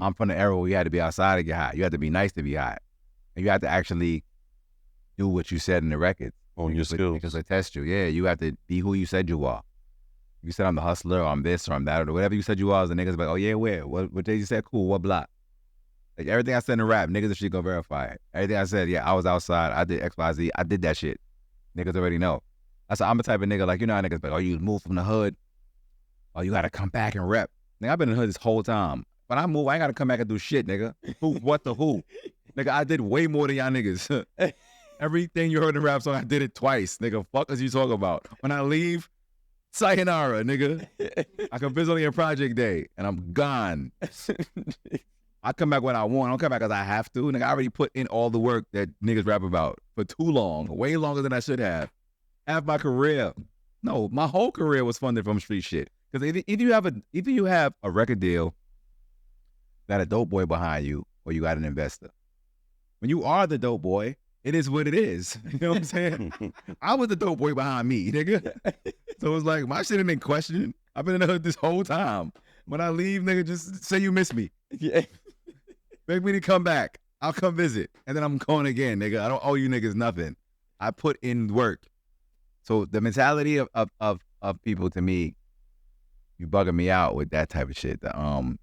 I'm from the era where you had to be outside to get hot. You had to be nice to be hot. And you had to actually do what you said in the records. On your skills. Because they test you. Yeah, you have to be who you said you are. You said I'm the hustler, or I'm this, or I'm that, or whatever you said you are, the niggas like, oh yeah, where? What day you said? Cool, what block? Like everything I said in the rap, niggas actually gonna verify it. Everything I said, yeah, I was outside, I did X, Y, Z, I did that shit. Niggas already know. I'm the type of nigga, like, you know how niggas like, oh, you moved from the hood, oh, you gotta come back and rep. Nigga, I've been in the hood this whole time. When I move, I ain't gotta come back and do shit, nigga. Who, what the who? Nigga, I did way more than y'all niggas. Everything you heard in the rap song, I did it twice, nigga. Fuck is you talking about? When I leave, sayonara, nigga. I can visit on your project day, and I'm gone. I come back when I want. I don't come back because I have to. Nigga, I already put in all the work that niggas rap about for too long, way longer than I should have. Half my career. No, my whole career was funded from street shit. Because either you have a record deal, got a dope boy behind you, or you got an investor. When you are the dope boy, it is what it is. You know what I'm saying? I was the dope boy behind me, nigga. So it's like, my shit ain't in question. I've been in the hood this whole time. When I leave, nigga, just say you miss me. Yeah. Make me to come back. I'll come visit. And then I'm going again, nigga. I don't owe you niggas nothing. I put in work. So the mentality of people, to me, you bugging me out with that type of shit. The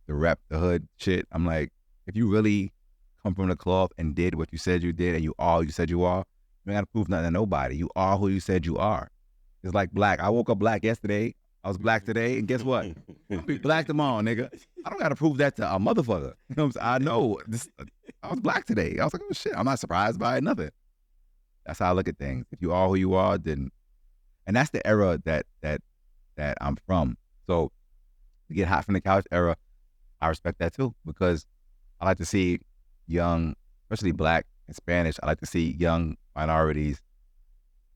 rep, the hood shit. I'm like, if you really come from the cloth and did what you said you did, and you are who you said you are, you ain't gotta prove nothing to nobody. You are who you said you are. It's like black. I woke up black yesterday. I was black today, and guess what? I'll be black tomorrow, nigga. I don't gotta prove that to a motherfucker. You know what I'm saying? I know this. I was black today. I was like, oh shit, I'm not surprised by it, nothing. That's how I look at things. If you are who you are, then, and that's the era that I'm from. So to get hot from the couch era, I respect that too, because I like to see young, especially black and Spanish, I like to see young minorities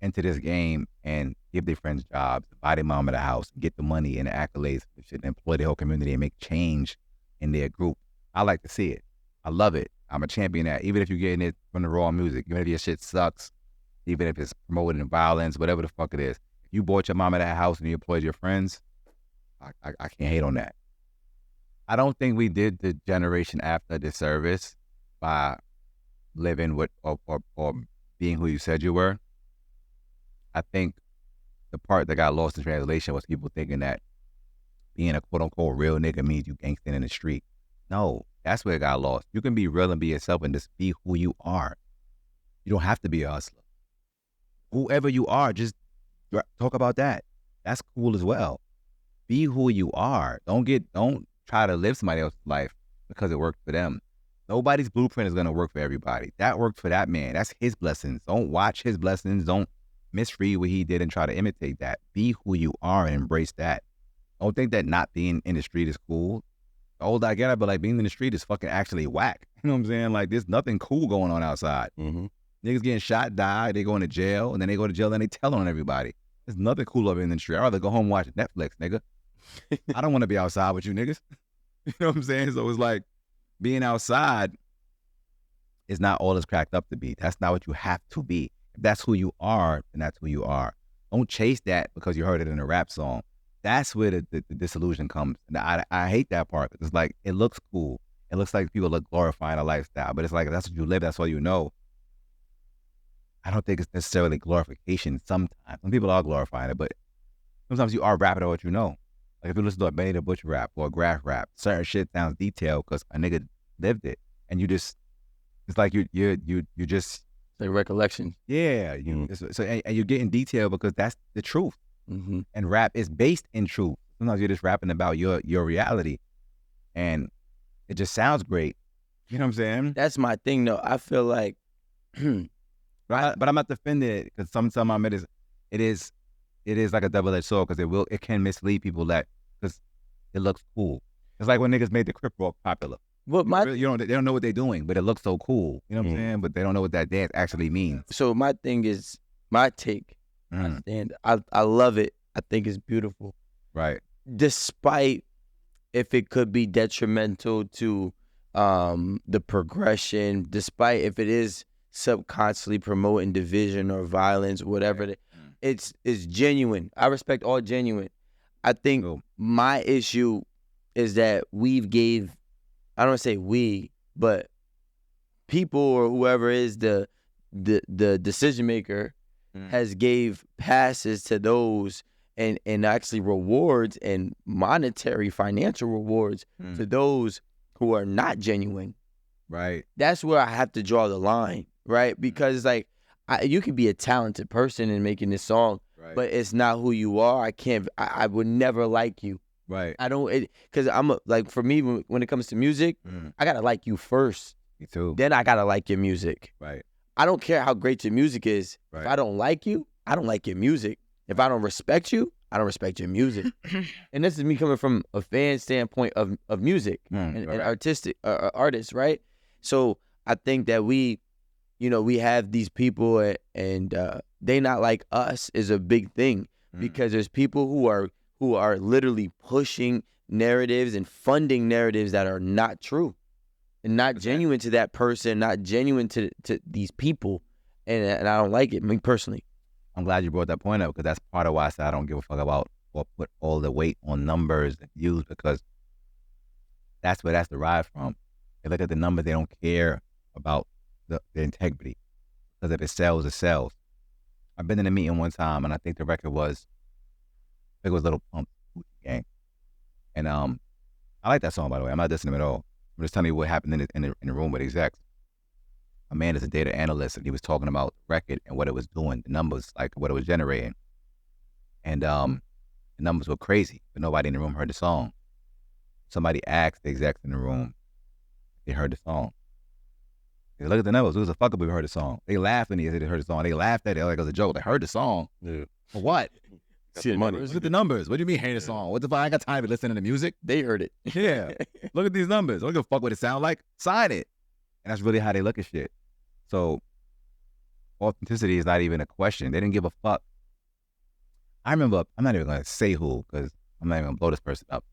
into this game and give their friends jobs, buy their mom at a house, get the money and the accolades, and employ the whole community and make change in their group. I like to see it. I love it. I'm a champion of that. Even if you're getting it from the raw music, even if your shit sucks, even if it's promoted in violence, whatever the fuck it is. If you bought your mom at that house and you employed your friends, I can't hate on that. I don't think we did the generation after disservice by living with or being who you said you were. I think the part that got lost in translation was people thinking that being a quote unquote real nigga means you gangsting in the street. No, that's where it got lost. You can be real and be yourself and just be who you are. You don't have to be a hustler. Whoever you are, just talk about that. That's cool as well. Be who you are. Don't try to live somebody else's life because it worked for them. Nobody's blueprint is gonna work for everybody. That worked for that man. That's his blessings. Don't watch his blessings. Don't misread what he did and try to imitate that. Be who you are and embrace that. Don't think that not being in the street is cool. The older I get, but like being in the street is fucking actually whack. You know what I'm saying? Like there's nothing cool going on outside. Mm-hmm. Niggas getting shot, die, they going to jail, and then they go to jail and they tell on everybody. There's nothing cool over in the street. I'd rather go home and watch Netflix, nigga. I don't want to be outside with you niggas. You know what I'm saying? So it's like being outside is not all it's cracked up to be. That's not what you have to be. If that's who you are, then that's who you are. Don't chase that because you heard it in a rap song. That's where the disillusion comes. And I hate that part. It's like, it looks cool. It looks like people look glorifying a lifestyle, but it's like, that's what you live, that's all you know. I don't think it's necessarily glorification sometimes. Some people are glorifying it, but sometimes you are rapping about what you know. Like if you listen to a Benny the Butcher rap or a Graph rap, certain shit sounds detailed because a nigga lived it. And you just, it's like you just. Like recollection. Yeah. And you're getting detail because that's the truth. Mm-hmm. And rap is based in truth. Sometimes you're just rapping about your reality. And it just sounds great. You know what I'm saying? That's my thing though. I feel like but I'm not defending it because some it is like a double-edged sword because it can mislead people that because it looks cool. It's like when niggas made the Crip Walk popular. What they don't know what they're doing, but it looks so cool. You know what I'm saying? But they don't know what that dance actually means. So my thing is my take. And I love it. I think it's beautiful. Right. Despite if it could be detrimental to the progression, despite if it is subconsciously promoting division or violence, whatever, it's genuine. I respect all genuine. I think my issue is that we've gave I don't say we, but people or whoever is the decision maker has gave passes to those and actually rewards and monetary financial rewards to those who are not genuine. Right. That's where I have to draw the line, right? Because like you could be a talented person in making this song, Right. but it's not who you are. I would never like you. Right. I don't, because like for me, when it comes to music, I gotta like you first. Me too. Then I gotta like your music. Right. I don't care how great your music is. Right. If I don't like you, I don't like your music. If I don't respect you, I don't respect your music. And this is me coming from a fan standpoint of music and artistic artists, right? So I think that we have these people and they not like us is a big thing because there's people who are literally pushing narratives and funding narratives that are not true and not genuine to that person, not genuine to these people. And I don't like it, me personally. I'm glad you brought that point up because that's part of why I said I don't give a fuck about or put all the weight on numbers and views because that's where that's derived from. They look at the numbers, they don't care about the integrity because if it sells, it sells. I've been in a meeting one time and I think the record was, I think it was Little Pump Gang. And I like that song, by the way. I'm not dissing him at all. I'm just telling you what happened in the room with execs. A man is a data analyst, and he was talking about the record and what it was doing, the numbers, like what it was generating. And the numbers were crazy, but nobody in the room heard the song. Somebody asked the execs in the room if they heard the song. They look at the numbers. Who the fuck if we heard the song? They laughed when they heard the song. They laughed at it like it was a joke. They heard the song. Yeah. For what? See the money. Look at the numbers. What do you mean hear the song? What the fuck? I ain't got time to listen to the music. They heard it. Yeah. Look at these numbers. I don't give a fuck what it sound like. Sign it. And that's really how they look at shit. So authenticity is not even a question. They didn't give a fuck. I remember, I'm not even going to say who because I'm not even going to blow this person up.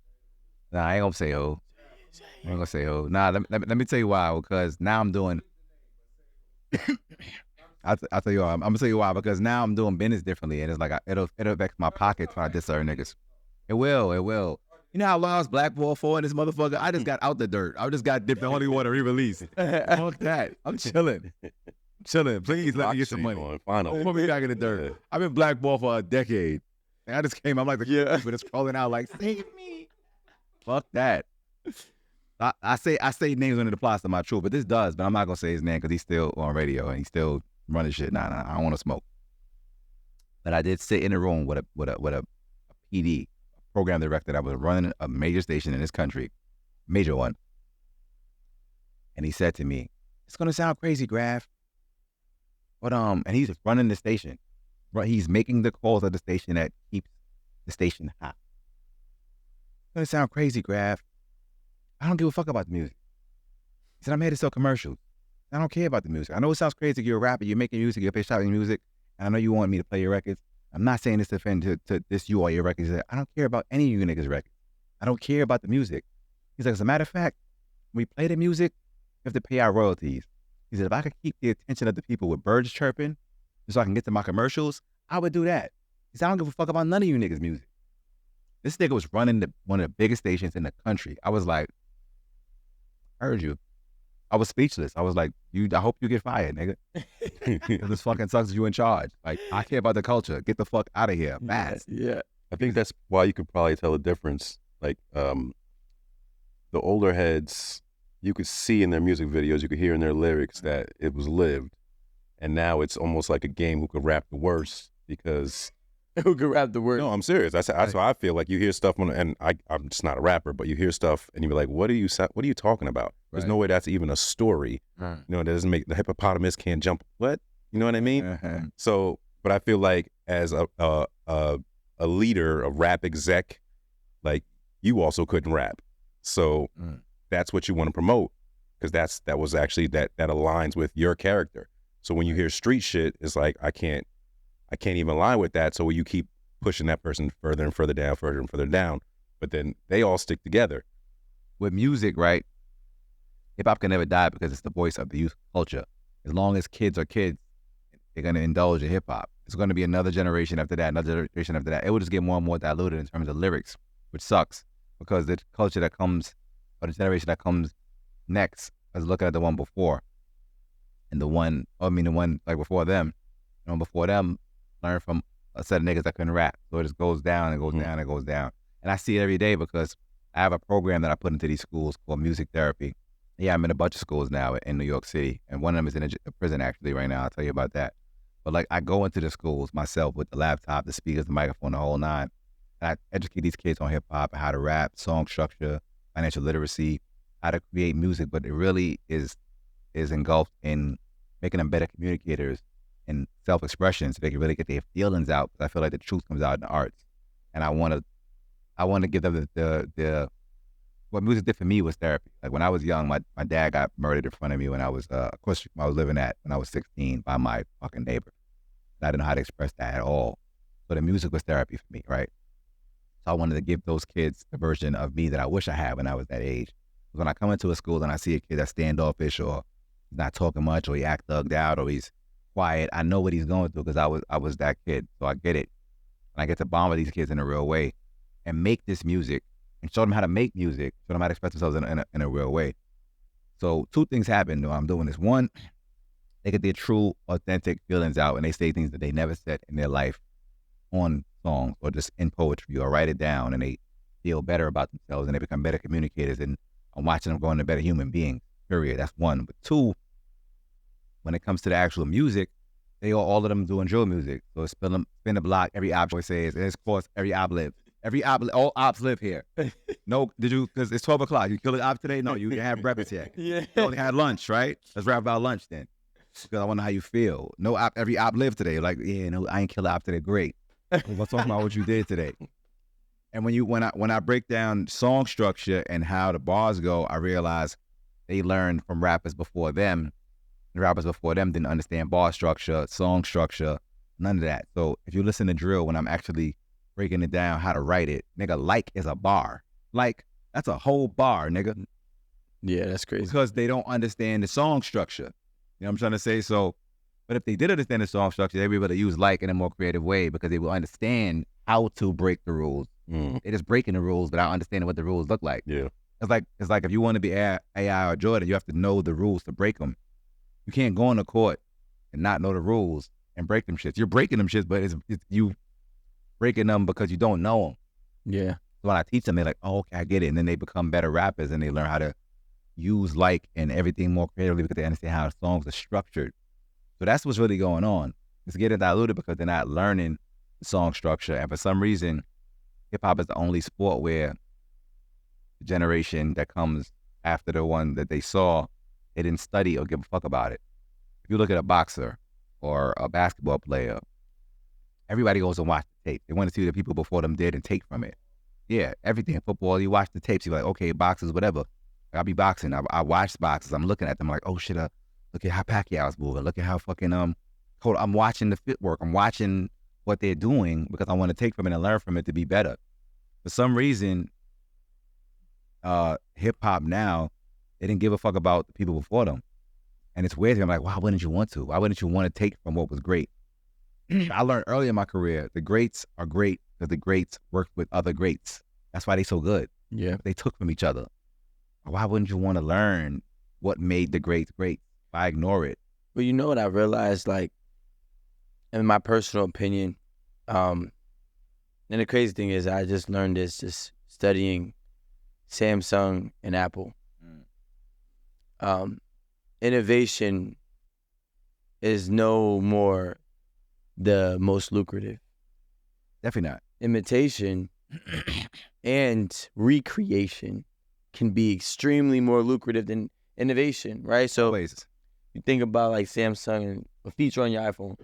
Nah, I ain't going to say who. I ain't going to say who. Nah, let me tell you why. Because now I'm doing, I'll tell you why. I'm going to tell you why. Because now I'm doing business differently. And it's like, it'll affect my pocket trying to diss certain niggas. It will. You know how long I was blackball for in this motherfucker? I just got out the dirt. I just got dipped in holy water re-released. Fuck that. I'm chilling. Please let me get some money. Finally. Put me back in the dirt. I've been blackball for a decade. And I just came, I'm like the but it's crawling out like, save me. Fuck that. I say names when it applies to my truth, but this does, but I'm not gonna say his name because he's still on radio and he's still running shit. Nah, I don't want to smoke. But I did sit in a room with a PD, program director that was running a major station in this country, major one. And he said to me, it's gonna sound crazy, Graf, but and he's running the station. Right, he's making the calls of the station that keeps the station hot. It's gonna sound crazy, Graf. I don't give a fuck about the music. He said, I'm here to sell commercials. I don't care about the music. I know it sounds crazy. You're a rapper. You're making music. You're shouting music. And I know you want me to play your records. I'm not saying this to offend to this you or your records. He said, I don't care about any of you niggas' records. I don't care about the music. He's like, as a matter of fact, when we play the music, we have to pay our royalties. He said, if I could keep the attention of the people with birds chirping, just so I can get to my commercials, I would do that. He said, I don't give a fuck about none of you niggas' music. This nigga was running one of the biggest stations in the country. I was like, I heard you. I was speechless. I was like, I hope you get fired, nigga. This fucking sucks that you in charge. Like, I care about the culture. Get the fuck out of here, fast. Yeah. I think that's why you could probably tell the difference. Like, the older heads, you could see in their music videos, you could hear in their lyrics that it was lived. And now it's almost like a game who could rap the worst because... Who could rap the word? No, I'm serious. That's why I feel like you hear stuff and I'm just not a rapper, but you hear stuff and you're like, what are you talking about? There's no way that's even a story. You know, that doesn't make the hippopotamus can't jump. What? You know what I mean? So, but I feel like as a leader, a rap exec, like you also couldn't rap. So that's what you want to promote because that was actually that aligns with your character. So when you hear street shit, it's like I can't even align with that. So you keep pushing that person further and further down, further and further down. But then they all stick together. With music, right? Hip hop can never die because it's the voice of the youth culture. As long as kids are kids, they're gonna indulge in hip hop. It's gonna be another generation after that, another generation after that. It will just get more and more diluted in terms of lyrics, which sucks because the culture that comes, or the generation that comes next I was looking at the one before, and the one like before them, the one before them learned from a set of niggas that couldn't rap. So it just goes down and goes down and goes down. And I see it every day because I have a program that I put into these schools called music therapy. Yeah, I'm in a bunch of schools now in New York City, and one of them is in a prison actually right now. I'll tell you about that. But like I go into the schools myself with the laptop, the speakers, the microphone, the whole nine, and I educate these kids on hip hop and how to rap, song structure, financial literacy, how to create music. But it really is engulfed in making them better communicators and self-expression, so they can really get their feelings out. Because I feel like the truth comes out in the arts, and I want to give them the what music did for me was therapy. Like when I was young, my dad got murdered in front of me when I was, of course, I was living when I was 16 by my fucking neighbor. And I didn't know how to express that at all. So the music was therapy for me, right? So I wanted to give those kids the version of me that I wish I had when I was that age. When I come into a school and I see a kid that's standoffish or he's not talking much or he act thugged out or he's quiet, I know what he's going through because I was that kid. So I get it. And I get to bond with these kids in a real way and make this music and show them how to make music, show them how to express themselves in a real way. So two things happen while I'm doing this. One, they get their true, authentic feelings out and they say things that they never said in their life on songs or just in poetry or write it down, and they feel better about themselves and they become better communicators, and I'm watching them grow into better human beings, period. That's one. But two, when it comes to the actual music, all of them doing drill music. So spin the block, every op boy says, and of course, every op live. All ops live here. No, because it's 12 o'clock. You kill the op today? No, you didn't have breakfast yet. Yeah. You only had lunch, right? Let's rap about lunch then. Because I wonder how you feel. No op, every op live today. Like, yeah, no, I ain't kill the op today. Great. Let's talk about what you did today. And when I break down song structure and how the bars go, I realize they learned from rappers before them. The rappers before them didn't understand bar structure, song structure, none of that. So if you listen to drill, when I'm actually breaking it down, how to write it, nigga, like is a bar. Like, that's a whole bar, nigga. Yeah, that's crazy. Because they don't understand the song structure. You know what I'm trying to say? So, but if they did understand the song structure, they'd be able to use like in a more creative way because they will understand how to break the rules. They're just breaking the rules without understanding what the rules look like. Yeah. It's like if you want to be AI or Jordan, you have to know the rules to break them. You can't go on the court and not know the rules and break them shits. You're breaking them shits, but it's you breaking them because you don't know them. Yeah. So when I teach them, they're like, oh, okay, I get it. And then they become better rappers and they learn how to use like and everything more creatively because they understand how songs are structured. So that's what's really going on. It's getting diluted because they're not learning the song structure. And for some reason, hip hop is the only sport where the generation that comes after the one that they saw, they didn't study or give a fuck about it. If you look at a boxer or a basketball player, everybody goes and watch the tape. They want to see what the people before them did and take from it. Yeah, everything. Football, you watch the tapes, you're like, okay, boxers, whatever. I'll be boxing. I watch boxers. I'm looking at them like, oh shit, look at how Pacquiao's moving. Look at how fucking I'm watching the footwork. I'm watching what they're doing because I want to take from it and learn from it to be better. For some reason, hip hop now, they didn't give a fuck about the people before them. And it's weird. I'm like, why wouldn't you want to? Why wouldn't you want to take from what was great? I learned early in my career, the greats are great because the greats worked with other greats. That's why they so good. Yeah. They took from each other. Why wouldn't you want to learn what made the greats great? Why ignore it? But you know what I realized, like, in my personal opinion, and the crazy thing is I just learned this just studying Samsung and Apple. Innovation is no more the most lucrative. Definitely not. Imitation and recreation can be extremely more lucrative than innovation, right? So Always. you think about like Samsung and a feature on your iPhone.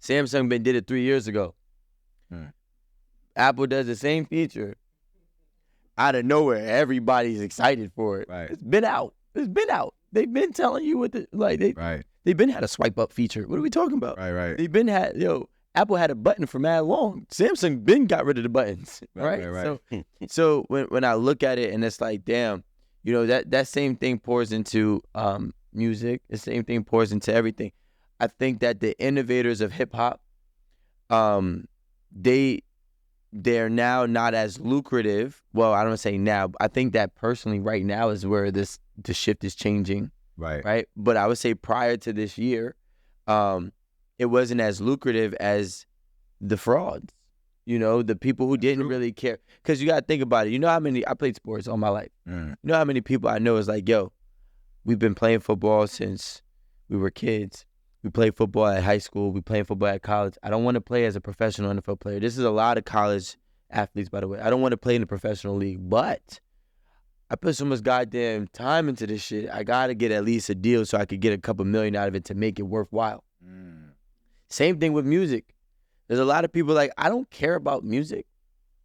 Samsung did it 3 years ago. Apple does the same feature. Out of nowhere, everybody's excited for it. Right. It's been out. They've been telling you what they've been had a swipe up feature. What are we talking about? Right. They've been Apple had a button for mad long. Samsung been got rid of the buttons. Right. So when I look at it and it's like, damn, that same thing pours into music. The same thing pours into everything. I think that the innovators of hip hop, they they're now not as lucrative. Well, I don't want to say now. I think that personally right now is where the shift is changing. Right. But I would say prior to this year, it wasn't as lucrative as the frauds. You know, the people who didn't really care. Because you got to think about it. You know how many, I played sports all my life. You know how many people I know is like, yo, we've been playing football since we were kids. We played football at high school. We played football at college. I don't want to play as a professional NFL player. This is a lot of college athletes, by the way. I don't want to play in the professional league, but I put so much goddamn time into this shit. I got to get at least a deal so I could get a couple million out of it to make it worthwhile. Same thing with music. There's a lot of people like, I don't care about music.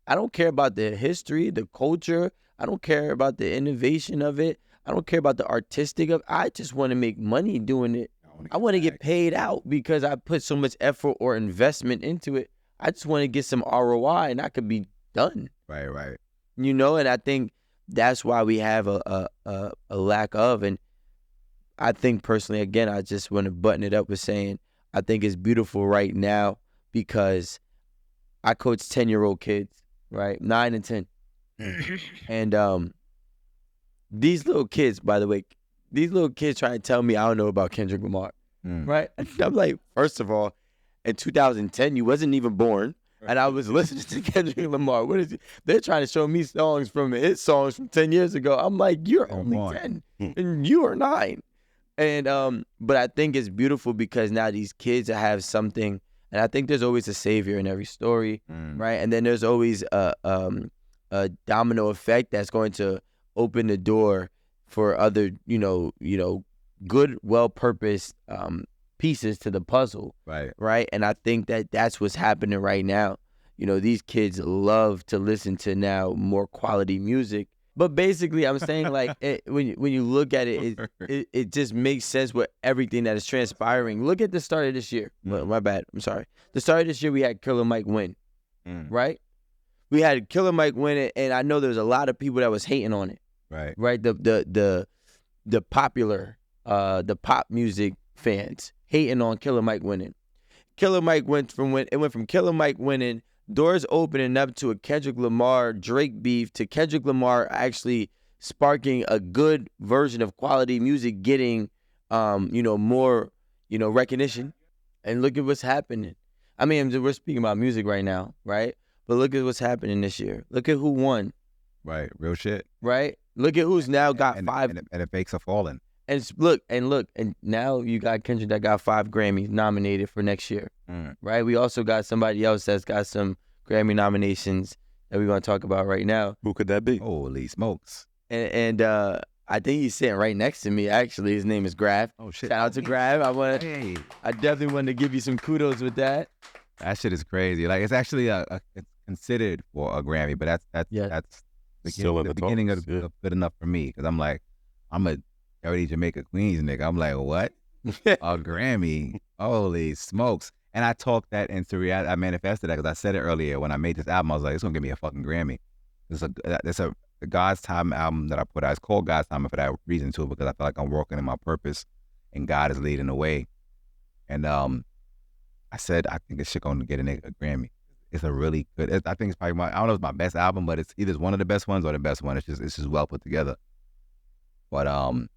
I don't care about the history, the culture. I don't care about the innovation of it. I don't care about the artistic of it. I just want to make money doing it. I want to get paid out because I put so much effort or investment into it. I just want to get some ROI and I could be done. Right. You know, and I think that's why we have a lack of. And I think personally, again, I just want to button it up with saying I think it's beautiful right now because I coach 10-year-old kids, right? 9 and 10. And these little kids, by the way, these little kids trying to tell me I don't know about Kendrick Lamar, right? And I'm like, first of all, in 2010, you wasn't even born, and I was listening to Kendrick Lamar. What is it? They're trying to show me songs from hit songs from 10 years ago. I'm like, you're only 10, and you are 9. And but I think it's beautiful because now these kids have something, and I think there's always a savior in every story, right? And then there's always a domino effect that's going to open the door for other, you know, good, well-purposed pieces to the puzzle, right? And I think that that's what's happening right now. You know, these kids love to listen to now more quality music. But basically, I'm saying like when you look at it, it just makes sense with everything that is transpiring. Look at the start of this year. My bad. I'm sorry. The start of this year, we had Killer Mike win, right? We had Killer Mike win it, and I know there was a lot of people that was hating on it. Right. The popular, the pop music fans hating on Killer Mike winning. Killer Mike went from Killer Mike winning, doors opening up to a Kendrick Lamar Drake beef, to Kendrick Lamar actually sparking a good version of quality music, getting more recognition. And look at what's happening. I mean, we're speaking about music right now, right? But look at what's happening this year. Look at who won. Right, real shit. Right? Look at who's now got 5. And the fakes are falling. And look, and now you got Kendrick that got 5 Grammys nominated for next year, right? We also got somebody else that's got some Grammy nominations that we're going to talk about right now. Who could that be? Holy smokes. And I think he's sitting right next to me, actually. His name is Graf. Oh, shit. Shout out to Graf. I definitely want to give you some kudos with that. That shit is crazy. Like, it's actually it's considered for a Grammy, but that's the beginning of good enough for me, because I'm like, I'm a dirty Jamaica Queens nigga. I'm like, what? A Grammy? Holy smokes. And I talked that into reality. I manifested that because I said it earlier when I made this album. I was like, it's going to give me a fucking Grammy. It's a God's Time album that I put out. It's called God's Time for that reason too, because I feel like I'm working in my purpose and God is leading the way. And I said, I think this shit going to get a nigga a Grammy. It's a really good, I think it's probably I don't know if it's my best album, but it's either one of the best ones or the best one. It's just well put together. But I'm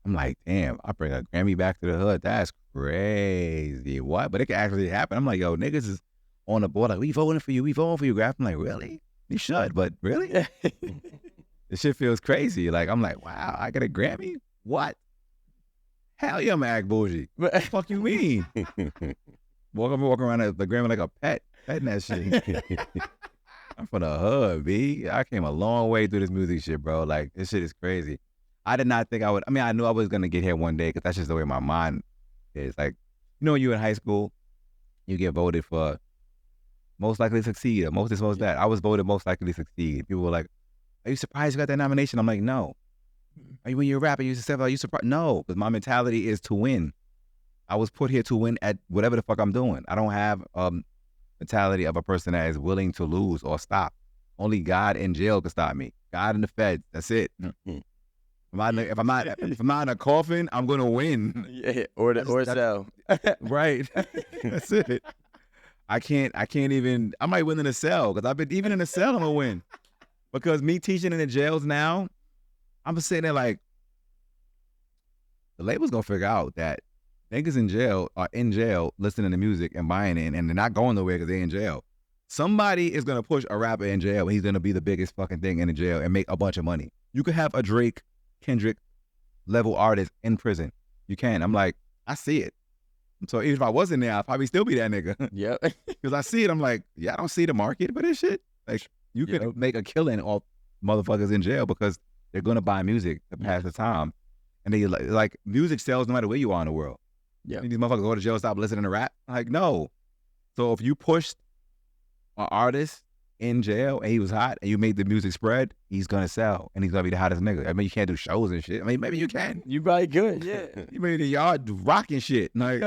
like, damn, I bring a Grammy back to the hood. That's crazy. What? But it can actually happen. I'm like, yo, niggas is on the board. Like, we voting for you. We voting for you, Graf. I'm like, really? You should, but really? This shit feels crazy. Like, I'm like, wow, I get a Grammy? What? Hell yeah, I'm gonna act bougie. What the fuck you mean? Walking around the Grammy like a pet. Petting that shit. I'm from the hood, B. I came a long way through this music shit, bro. Like, this shit is crazy. I did not think I would. I mean, I knew I was going to get here one day because that's just the way my mind is. Like, you know, when you're in high school, you get voted for most likely to succeed or most this, most that. I was voted most likely to succeed. People were like, are you surprised you got that nomination? I'm like, no. When you're a rapper, you say, are you surprised? No, because my mentality is to win. I was put here to win at whatever the fuck I'm doing. I don't have mentality of a person that is willing to lose or stop. Only God in jail can stop me. God in the feds. That's it. If I'm not in a coffin, I'm gonna win. Yeah, or sell. Right. That's it. I can't even. I might win in a cell because I've been even in a cell. I'm gonna win because me teaching in the jails now. I'm sitting there like the label's gonna figure out that niggas in jail are in jail listening to music and buying it, and they're not going nowhere because they're in jail. Somebody is gonna push a rapper in jail, and he's gonna be the biggest fucking thing in the jail and make a bunch of money. You could have a Drake, Kendrick level artist in prison. You can. I'm like, I see it. So even if I wasn't there, I'd probably still be that nigga. Yep. Because I see it. I'm like, yeah, I don't see the market for this shit. Like, you could make a killing off motherfuckers in jail because they're gonna buy music to pass the time, and they like music sells no matter where you are in the world. Yeah. These motherfuckers go to jail, stop listening to rap. Like, no. So if you pushed an artist in jail and he was hot and you made the music spread, he's gonna sell and he's gonna be the hottest nigga. I mean, you can't do shows and shit. I mean, maybe you can. You probably could. Yeah. You made the yard rocking shit. Like,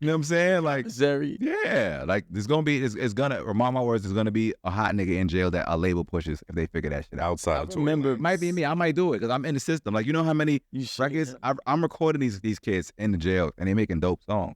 you know what I'm saying? Like, Zeri. yeah. Like, there's gonna be, it's gonna, remind my words, there's gonna be a hot nigga in jail that a label pushes if they figure that shit out. Outside. Remember, It might be me. I might do it because I'm in the system. Like, you know how many records I'm recording these kids in the jail and they making dope songs.